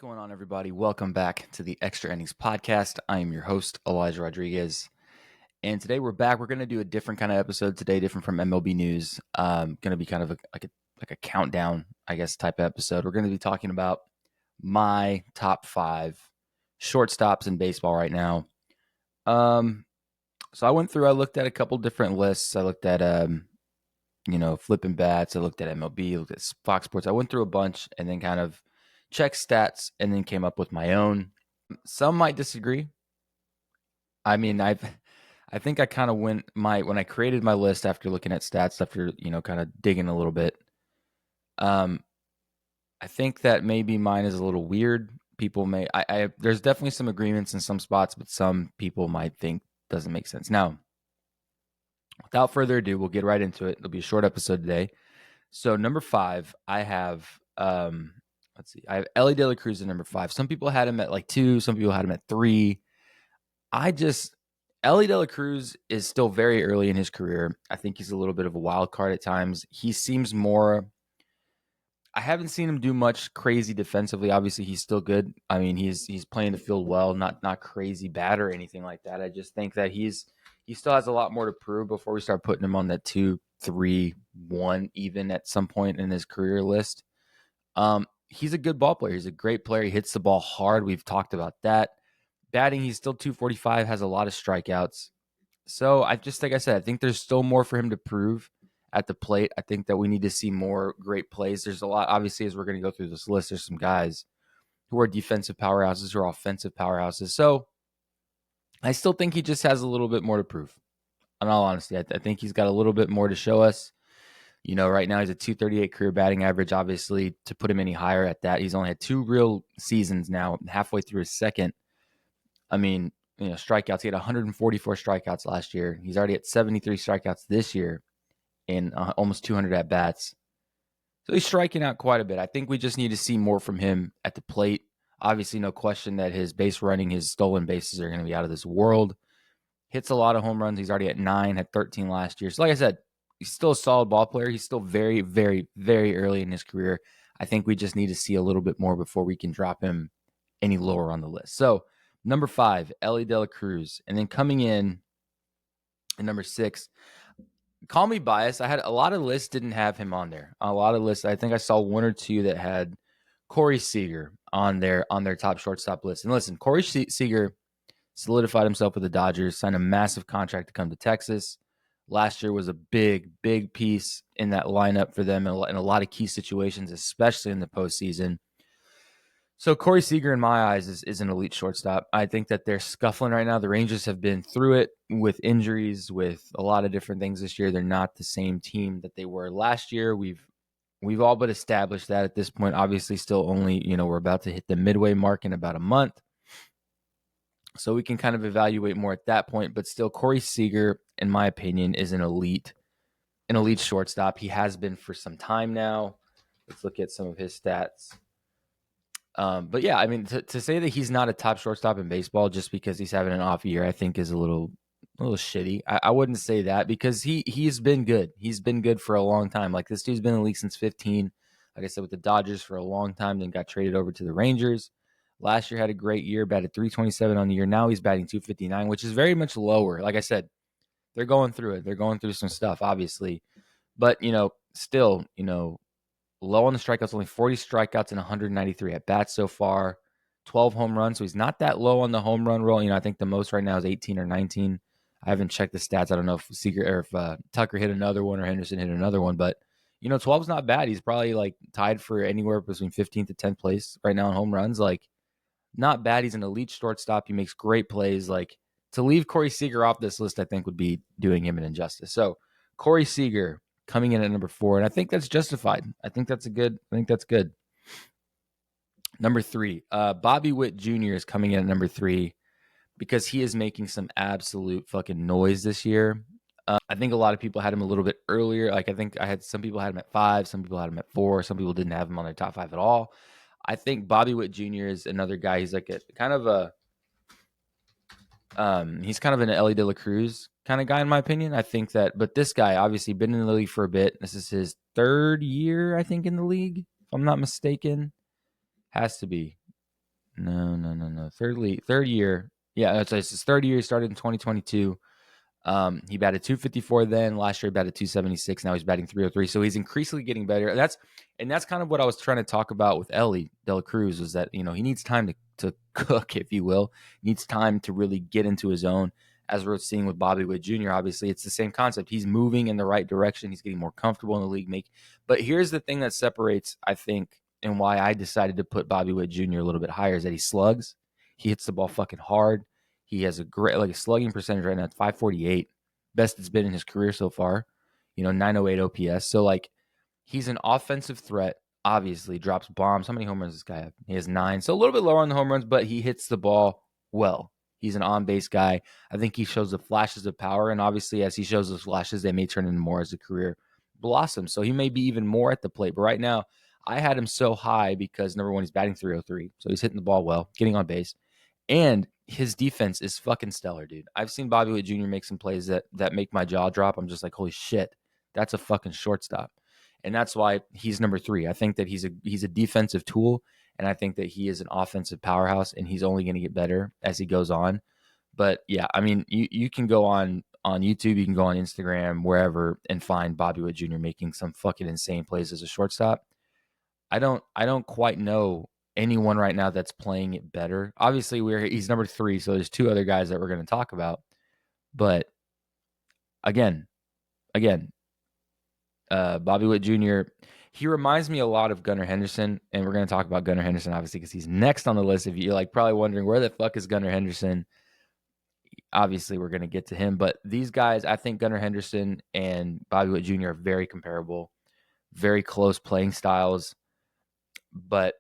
Going on, everybody? Welcome back to the Extra Innings Podcast. I am your host, Elijah Rodriguez, and today we're back. We're going to do a different kind of episode today, different from MLB news. Going to be kind of like a countdown, I guess, type of episode. We're going to be talking about my top 5 shortstops in baseball right now. So I went through. I looked at a couple different lists. I looked at flipping bats. I looked at MLB. Looked at Fox Sports. I went through a bunch and then kind of check stats, and then came up with my own. Some might disagree. I mean, I think I kind of when I created my list after looking at stats, after kind of digging a little bit. I think that maybe mine is a little weird. People may there's definitely some agreements in some spots, but some people might think doesn't make sense. Now, without further ado, we'll get right into it. It'll be a short episode today. So number 5, I have let's see. I have Ellie De La Cruz at number 5. Some people had him at like 2. Some people had him at 3. Ellie De La Cruz is still very early in his career. I think he's a little bit of a wild card at times. He seems more. I haven't seen him do much crazy defensively. Obviously, he's still good. I mean, he's playing the field well, not crazy bad or anything like that. I just think that he still has a lot more to prove before we start putting him on that 2, 3, 1 even at some point in his career list. He's a good ball player. He's a great player. He hits the ball hard. We've talked about that. Batting, he's still 245, has a lot of strikeouts. So I think there's still more for him to prove at the plate. I think that we need to see more great plays. There's a lot, obviously, as we're going to go through this list, there's some guys who are defensive powerhouses, who are offensive powerhouses. So I still think he just has a little bit more to prove. In all honesty, I think he's got a little bit more to show us. Right now he's a 238 career batting average. Obviously, to put him any higher at that, he's only had 2 real seasons now, halfway through his second. I mean, strikeouts. He had 144 strikeouts last year. He's already at 73 strikeouts this year in almost 200 at bats. So he's striking out quite a bit. I think we just need to see more from him at the plate. Obviously, no question that his base running, his stolen bases are going to be out of this world. Hits a lot of home runs. He's already at 9, had 13 last year. So like I said, he's still a solid ball player. He's still very, very, very early in his career. I think we just need to see a little bit more before we can drop him any lower on the list. So number 5, Ellie De La Cruz. And then coming in at number 6, call me biased. I had a lot of lists didn't have him on there. A lot of lists. I think I saw 1 or 2 that had Corey Seager on their top shortstop list. And listen, Corey Seager solidified himself with the Dodgers, signed a massive contract to come to Texas. Last year was a big, big piece in that lineup for them in a lot of key situations, especially in the postseason. So Corey Seager, in my eyes, is an elite shortstop. I think that they're scuffling right now. The Rangers have been through it with injuries, with a lot of different things this year. They're not the same team that they were last year. We've all but established that at this point. Obviously, still only, we're about to hit the midway mark in about a month. So we can kind of evaluate more at that point. But still, Corey Seager, in my opinion, is an elite shortstop. He has been for some time now. Let's look at some of his stats. But yeah, I mean, to say that he's not a top shortstop in baseball just because he's having an off year, I think is a little shitty. I wouldn't say that because he's been good. He's been good for a long time. Like, this dude's been in the league since 15. Like I said, with the Dodgers for a long time, then got traded over to the Rangers. Last year had a great year, batted 327 on the year. Now he's batting 259, which is very much lower. Like I said, they're going through it. They're going through some stuff, obviously. But, still, low on the strikeouts, only 40 strikeouts and 193 at bats so far, 12 home runs. So he's not that low on the home run roll. I think the most right now is 18 or 19. I haven't checked the stats. I don't know if Seager or if Tucker hit another one or Henderson hit another one, but 12 is not bad. He's probably like tied for anywhere between 15th to 10th place right now in home runs. Like, not bad. He's an elite shortstop. He makes great plays. Like, to leave Corey Seager off this list, I think would be doing him an injustice. So Corey Seager coming in at number 4, and I think that's justified. I think that's good. Number 3, Bobby Witt Jr. is coming in at number 3 because he is making some absolute fucking noise this year. I think a lot of people had him a little bit earlier. Like, I think some people had him at 5, some people had him at 4, some people didn't have him on their top 5 at all. I think Bobby Witt Jr. is another guy. He's like he's kind of an Ellie De La Cruz kind of guy, in my opinion. I think that, but this guy obviously been in the league for a bit. This is his 3rd year, I think, in the league, if I'm not mistaken. Has to be. No. Third year. Yeah, it's his third year. He started in 2022. He batted 254 then. Last year he batted 276. Now he's batting 303. So he's increasingly getting better. That's kind of what I was trying to talk about with Ellie De La Cruz, was that, he needs time to cook, if you will. He needs time to really get into his own. As we're seeing with Bobby Witt Jr., obviously it's the same concept. He's moving in the right direction. He's getting more comfortable in the league. But here's the thing that separates, I think, and why I decided to put Bobby Witt Jr. a little bit higher, is that he slugs. He hits the ball fucking hard. He has a great, a slugging percentage right now at 548. Best it's been in his career so far. 908 OPS. So, he's an offensive threat. Obviously, drops bombs. How many home runs does this guy have? He has 9. So a little bit lower on the home runs, but he hits the ball well. He's an on-base guy. I think he shows the flashes of power, and obviously, as he shows those flashes, they may turn into more as the career blossoms. So he may be even more at the plate. But right now, I had him so high because, number one, he's batting 303. So he's hitting the ball well, getting on base. And his defense is fucking stellar, dude. I've seen Bobby Witt Jr. make some plays that make my jaw drop. I'm just like, holy shit, that's a fucking shortstop. And that's why he's number 3. I think that he's a defensive tool, and I think that he is an offensive powerhouse, and he's only going to get better as he goes on. But yeah, I mean, you can go on YouTube, you can go on Instagram, wherever, and find Bobby Witt Jr. making some fucking insane plays as a shortstop. I don't quite know anyone right now that's playing it better. Obviously, he's number 3, so there's 2 other guys that we're going to talk about. But again, Bobby Witt Jr., he reminds me a lot of Gunnar Henderson, and we're going to talk about Gunnar Henderson, obviously, because he's next on the list. If you're probably wondering, where the fuck is Gunnar Henderson? Obviously, we're going to get to him. But these guys, I think Gunnar Henderson and Bobby Witt Jr. are very comparable, very close playing styles. But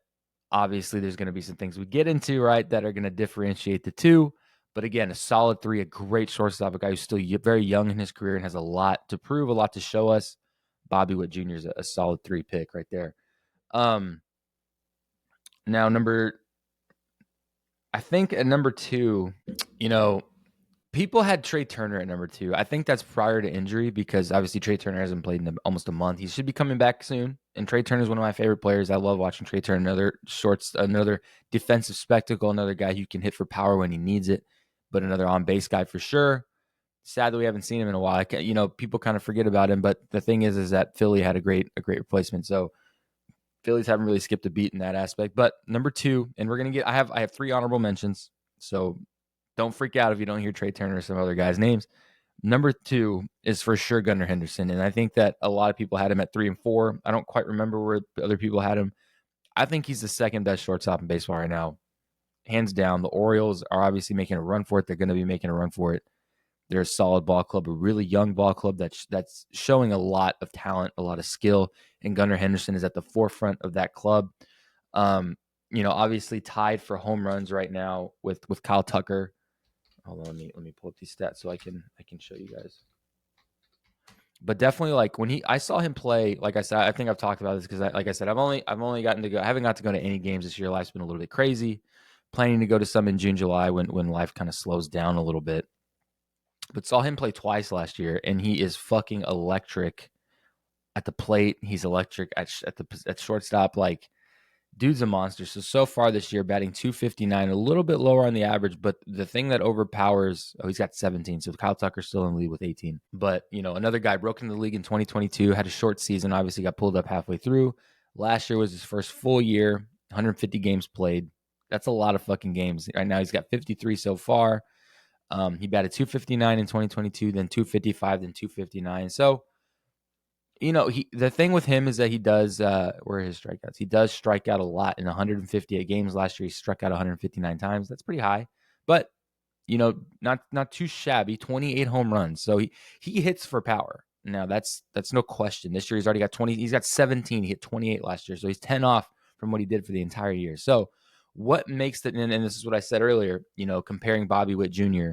obviously, there's going to be some things we get into, right, that are going to differentiate the two. But again, a solid 3, a great shortstop, a guy who's still very young in his career and has a lot to prove, a lot to show us. Bobby Witt Jr. is a solid 3 pick right there. Now, I think at number 2, people had Trey Turner at number 2. I think that's prior to injury, because obviously Trey Turner hasn't played in almost a month. He should be coming back soon. And Trey Turner is one of my favorite players. I love watching Trey Turner. Another defensive spectacle, another guy who can hit for power when he needs it, but another on-base guy for sure. Sad that we haven't seen him in a while. People kind of forget about him, but the thing is that Philly had a great replacement. So Phillies haven't really skipped a beat in that aspect. But number 2, and we're gonna I have 3 honorable mentions. So don't freak out if you don't hear Trey Turner or some other guys' names. Number 2 is for sure Gunnar Henderson, and I think that a lot of people had him at 3 and 4. I don't quite remember where other people had him. I think he's the second best shortstop in baseball right now, hands down. The Orioles are obviously making a run for it. They're going to be making a run for it. They're a solid ball club, a really young ball club that's showing a lot of talent, a lot of skill, and Gunnar Henderson is at the forefront of that club. Obviously tied for home runs right now with Kyle Tucker. Hold on, let me pull up these stats so I can show you guys. But definitely, when I saw him play, like I said, I think I've talked about this because, like I said, I've only gotten to go. I haven't got to go to any games this year. Life's been a little bit crazy. Planning to go to some in June, July when life kind of slows down a little bit. But saw him play twice last year, and he is fucking electric at the plate. He's electric at shortstop. Dude's a monster. So far this year, batting 259, a little bit lower on the average, but the thing that overpowers, he's got 17. So Kyle Tucker's still in the lead with 18. But, another guy broke into the league in 2022, had a short season, obviously got pulled up halfway through. Last year was his first full year, 150 games played. That's a lot of fucking games. Right now he's got 53 so far. He batted 259 in 2022, then 255, then 259. So, the thing with him is that he does, where are his strikeouts? He does strike out a lot in 158 games. Last year, he struck out 159 times. That's pretty high, but, not too shabby. 28 home runs. So he hits for power. Now, that's no question. This year, he's already got 20. He's got 17. He hit 28 last year. So he's 10 off from what he did for the entire year. So what makes it, and this is what I said earlier, comparing Bobby Witt Jr.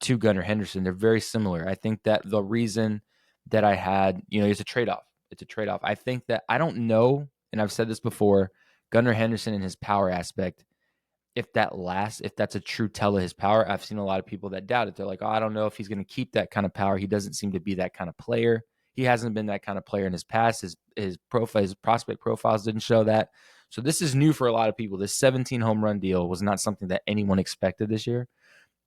to Gunnar Henderson, they're very similar. I think that the reason that I had, it's a trade-off. It's a trade-off. I think that, I don't know, and I've said this before, Gunnar Henderson and his power aspect, if that's a true tell of his power. I've seen a lot of people that doubt it. They're like, I don't know if he's going to keep that kind of power. He doesn't seem to be that kind of player. He hasn't been that kind of player in his past. His prospect profiles didn't show that. So this is new for a lot of people. This 17 home run deal was not something that anyone expected this year,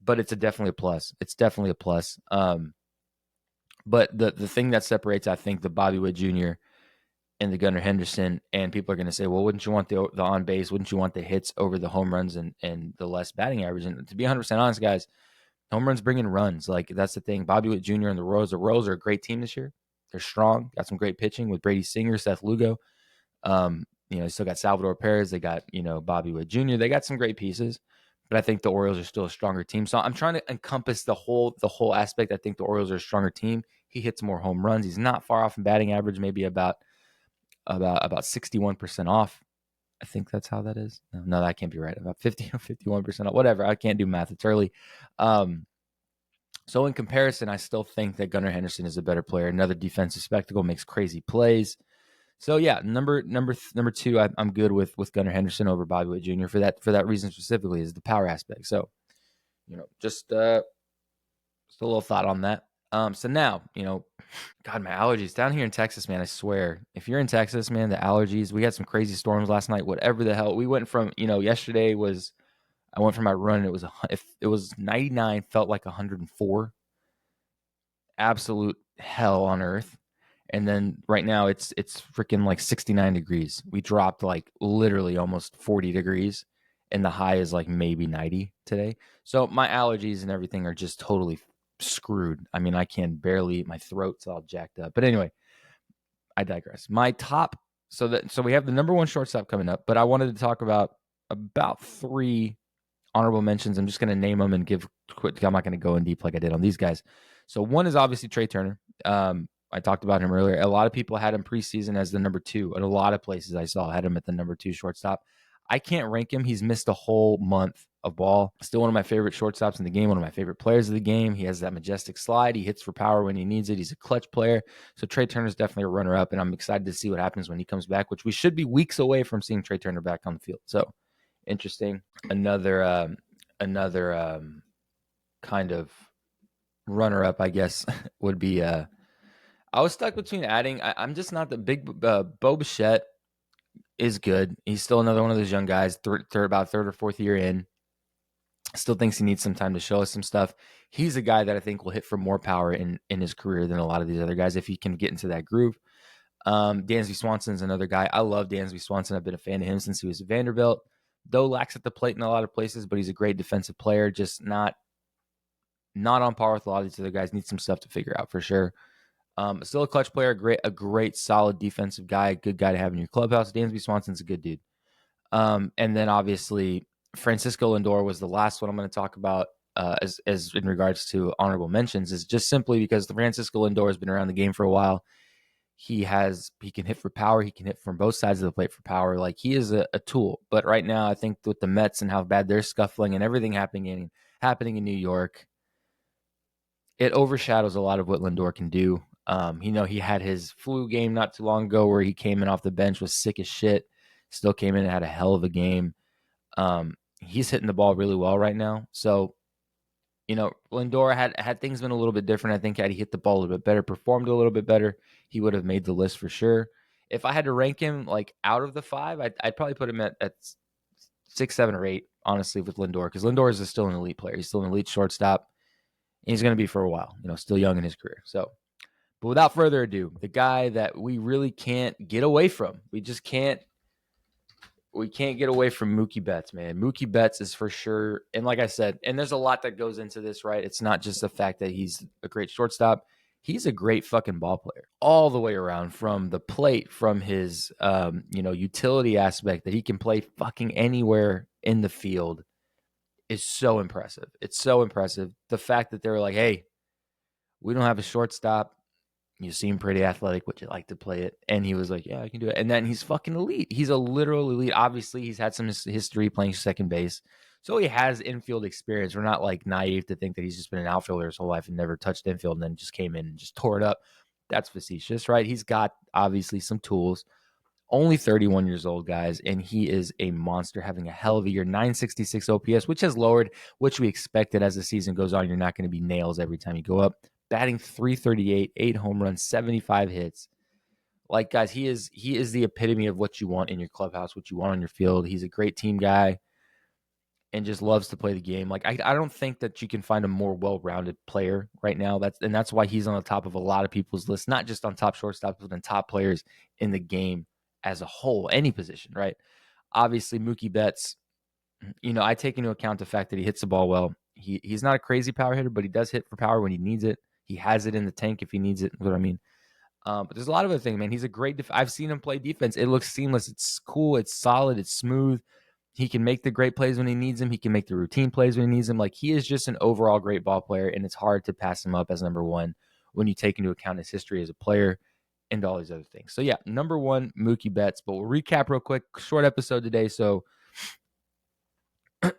but it's definitely a plus. It's definitely a plus. But the thing that separates, I think, the Bobby Witt Jr. and the Gunnar Henderson, and people are going to say, well, wouldn't you want the on base? Wouldn't you want the hits over the home runs and the less batting average? And to be 100% honest, guys, home runs bring in runs. Like, that's the thing. Bobby Witt Jr. and the Royals are a great team this year. They're strong. Got some great pitching with Brady Singer, Seth Lugo. They still got Salvador Perez. They got, Bobby Witt Jr. They got some great pieces, but I think the Orioles are still a stronger team. So I'm trying to encompass the whole aspect. I think the Orioles are a stronger team. He hits more home runs. He's not far off in batting average, maybe about 61% off. I think that's how that is. No, that can't be right. About 50 or 51% off. Whatever. I can't do math. It's early. So in comparison, I still think that Gunnar Henderson is a better player. Another defensive spectacle, makes crazy plays. So yeah, number two, I'm good with Gunnar Henderson over Bobby Witt Jr. for that reason specifically, is the power aspect. So, just a little thought on that. So now, God, my allergies down here in Texas, man. I swear, if you're in Texas, man, the allergies. We had some crazy storms last night. Whatever the hell, we went from, yesterday was, I went for my run. And it was 99, felt like 104. Absolute hell on earth. And then right now it's freaking like 69 degrees. We dropped like literally almost 40 degrees, and the high is like maybe 90 today. So my allergies and everything are just totally screwed. I mean, I can barely eat. My throat's all jacked up. But anyway, I digress. My top, so we have the number one shortstop coming up, but I wanted to talk about three honorable mentions. I'm just going to name them and give quick. I'm not going to go in deep like I did on these guys. So one is obviously Trey Turner. I talked about him earlier. A lot of people had him preseason as the number two. At a lot of places I saw had him at the number two shortstop. I can't rank him. He's missed a whole month of ball. Still one of my favorite shortstops in the game, one of my favorite players of the game. He has that majestic slide. He hits for power when he needs it. He's a clutch player. So Trey Turner is definitely a runner-up, and I'm excited to see what happens when he comes back, which we should be weeks away from seeing Trey Turner back on the field. So interesting. Another kind of runner-up, I guess, would be I was stuck between adding. I'm just not the big. Bo Bichette is good. He's still another one of those young guys, about third or fourth year in. Still thinks he needs some time to show us some stuff. He's a guy that I think will hit for more power in his career than a lot of these other guys if he can get into that groove. Dansby Swanson's another guy. I love Dansby Swanson. I've been a fan of him since he was at Vanderbilt. Though lacks at the plate in a lot of places, but he's a great defensive player. Just not on par with a lot of these other guys. Needs some stuff to figure out for sure. Still a clutch player, a great, solid defensive guy, good guy to have in your clubhouse. Dansby Swanson's a good dude. And then obviously Francisco Lindor was the last one I'm going to talk about as in regards to honorable mentions, is just simply because the Francisco Lindor has been around the game for a while. He can hit for power. He can hit from both sides of the plate for power. Like, he is a tool. But right now, I think with the Mets and how bad they're scuffling and everything happening in New York, it overshadows a lot of what Lindor can do. He had his flu game not too long ago where he came in off the bench, was sick as shit, still came in and had a hell of a game. He's hitting the ball really well right now. So, Lindor had things been a little bit different. I think had he hit the ball a little bit better, performed a little bit better, he would have made the list for sure. If I had to rank him like out of the five, I'd probably put him at 6, 7, or 8, honestly, with Lindor, because Lindor is still an elite player. He's still an elite shortstop. And he's going to be for a while, still young in his career. So, but without further ado, the guy that we really can't get away from, we can't get away from Mookie Betts, man. Mookie Betts is for sure. And like I said, and there's a lot that goes into this, right? It's not just the fact that he's a great shortstop. He's a great fucking ball player all the way around, from the plate, from his, utility aspect, that he can play fucking anywhere in the field is so impressive. It's so impressive. The fact that they were like, hey, we don't have a shortstop. You seem pretty athletic. Would you like to play it? And he was like, yeah, I can do it. And then he's fucking elite. He's a literal elite. Obviously, he's had some history playing second base. So he has infield experience. We're not like naive to think that he's just been an outfielder his whole life and never touched infield and then just came in and just tore it up. That's facetious, right? He's got obviously some tools. Only 31 years old, guys, and he is a monster, having a hell of a year. 966 OPS, which has lowered, which we expected as the season goes on. You're not going to be nails every time you go up. Batting .338, 8 home runs, 75 hits. Like, guys, he is the epitome of what you want in your clubhouse, what you want on your field. He's a great team guy and just loves to play the game. Like, I don't think that you can find a more well-rounded player right now. That's why he's on the top of a lot of people's lists, not just on top shortstops, but on top players in the game as a whole, any position, right? Obviously, Mookie Betts, I take into account the fact that he hits the ball well. He's not a crazy power hitter, but he does hit for power when he needs it. He has it in the tank if he needs it. What I mean. But there's a lot of other things, man. He's a great. I've seen him play defense. It looks seamless. It's cool. It's solid. It's smooth. He can make the great plays when he needs them. He can make the routine plays when he needs them. Like, he is just an overall great ball player, and it's hard to pass him up as number one when you take into account his history as a player and all these other things. So yeah, number one, Mookie Betts. But we'll recap real quick. Short episode today, so.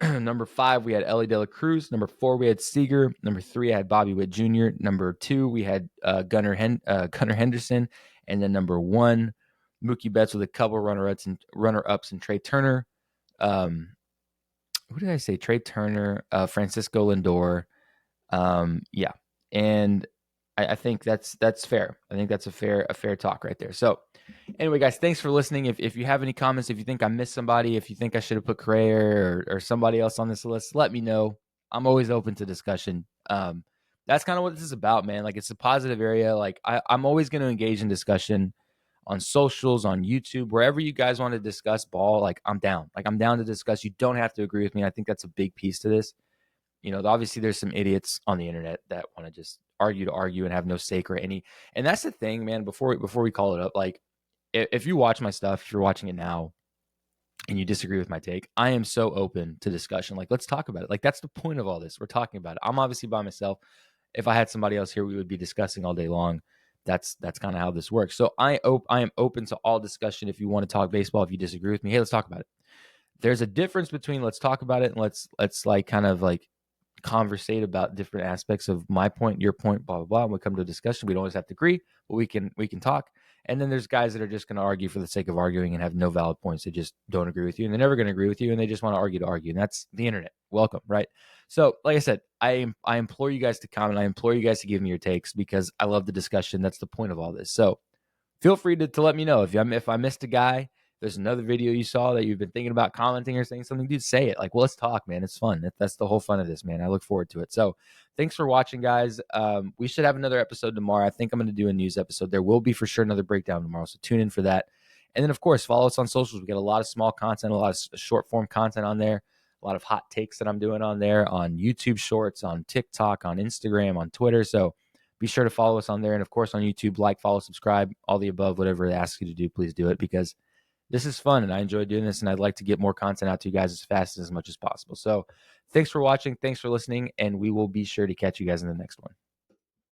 Number 5, we had Ellie De La Cruz. Number 4, we had Seager. Number 3, I had Bobby Witt Jr. Number 2, we had Gunnar Henderson. And then number 1, Mookie Betts with a couple runner-ups and Trey Turner. Who did I say? Trey Turner, Francisco Lindor. Yeah. And I think that's fair. I think that's a fair talk right there. So anyway, guys, thanks for listening. If you have any comments, if you think I missed somebody, if you think I should have put Correa or somebody else on this list, let me know. I'm always open to discussion. That's kind of what this is about, man. Like, it's a positive area. Like, I'm always going to engage in discussion on socials, on YouTube, wherever you guys want to discuss ball. Like, I'm down. Like, I'm down to discuss. You don't have to agree with me. I think that's a big piece to this. Obviously there's some idiots on the internet that want to just argue and have no stake or any. And that's the thing, man. Before we call it up, like, if you watch my stuff, if you're watching it now and you disagree with my take, I am so open to discussion. Like, let's talk about it. Like, that's the point of all this. We're talking about it. I'm obviously by myself. If I had somebody else here, we would be discussing all day long. That's kind of how this works. So I am open to all discussion. If you want to talk baseball, if you disagree with me, hey, let's talk about it. There's a difference between let's talk about it and let's like kind of like conversate about different aspects of my point, your point, blah blah blah. And we come to a discussion. We don't always have to agree, but we can talk. And then there's guys that are just going to argue for the sake of arguing and have no valid points. They just don't agree with you, and they're never going to agree with you, and they just want to argue. And that's the internet. Welcome, right? So, like I said, I implore you guys to comment. I implore you guys to give me your takes because I love the discussion. That's the point of all this. So feel free to let me know if I missed a guy. There's another video you saw that you've been thinking about commenting or saying something, dude, say it. Like, well, let's talk, man. It's fun. That's the whole fun of this, man. I look forward to it. So thanks for watching, guys. We should have another episode tomorrow. I think I'm going to do a news episode. There will be for sure another breakdown tomorrow. So tune in for that. And then, of course, follow us on socials. We got a lot of small content, a lot of short form content on there, a lot of hot takes that I'm doing on there, on YouTube Shorts, on TikTok, on Instagram, on Twitter. So be sure to follow us on there. And, of course, on YouTube, like, follow, subscribe, all the above, whatever it asks you to do, please do it because this is fun and I enjoy doing this and I'd like to get more content out to you guys as fast and as much as possible. So thanks for watching. Thanks for listening. And we will be sure to catch you guys in the next one.